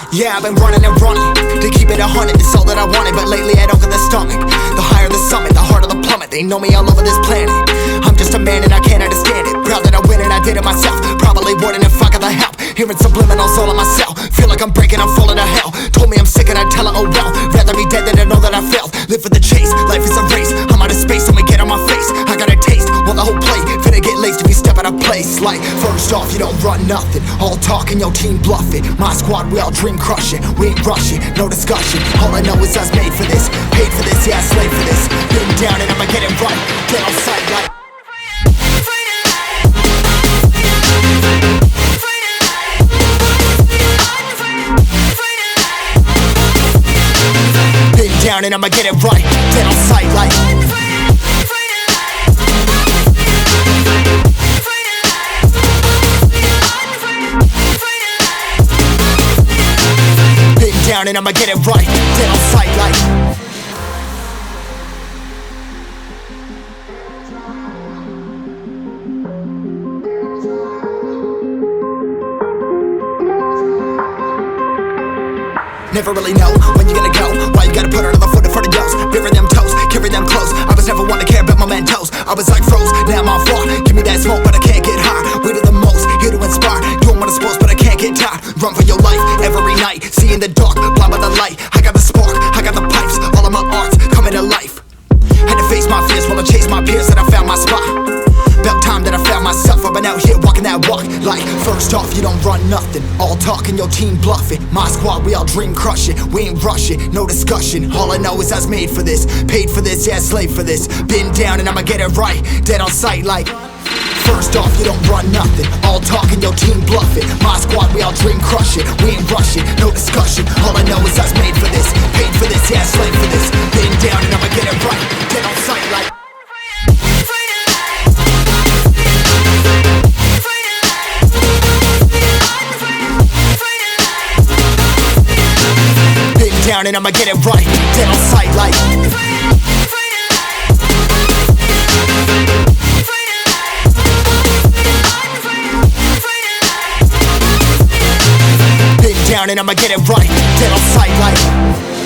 Yeah, I've been running and running to keep it 100, it's all that I wanted. But lately I don't get the stomach. The higher the summit, the harder the plummet. They know me all over this planet. I'm just a man and I can't understand it. Proud that I win and I did it myself. Probably wouldn't if I got the help. Hearing subliminals all on myself. Feel like I'm breaking, I'm falling to hell. Told me I'm sick and I tell her, oh well. Rather be dead than to know that I failed. Live for the chase, life is a race. I'm out of space, I'ma get on my face. I got a taste, well the whole plate finna get laced if you step out of place. Like, first off, you don't run nothing. All talk and your team bluff it. My squad, we all dream crushing. We ain't rushing, no discussion. All I know is I was made for this. Paid for this, yeah, slave for this. Been down and I'ma get it right. Get on sight like down and I'ma get it right. Dead on sight like been down and I'ma get it right. Dead on sight like never really know when you're gonna go. Why you gotta put another foot in front of yours? Bury them toes, carry them close. I was never one to care about my mentos. I was like froze, now I'm on floor. Give me that smoke, but I can't get high. We do the most, here to inspire. Doing what I'm supposed, but I can't get tired. Run for your life every night. See in the dark, blind by the light. I got the spark, I got the pipes. All of my arts coming to life. Had to face my fears while I chased my peers, and I found my spot. About time that I found myself. I've been out here walking that walk. Like, first off, you don't run nothing. All talk and your team bluffing. My squad, we all dream crushing. We ain't rushing, no discussion. All I know is I was made for this. Paid for this, yeah, slave for this. Been down and I'ma get it right. Dead on sight like first off, you don't run nothing. All talk and your team bluffing. My squad, we all dream crushing. We ain't rushing, no discussion. All I know is I was made for this. Paid for this, yeah, slave for this. Been down and I'ma get it right. Dead on sight like down and I'ma get it right. Dead on sight like been down and I'ma get it right. Dead on sight like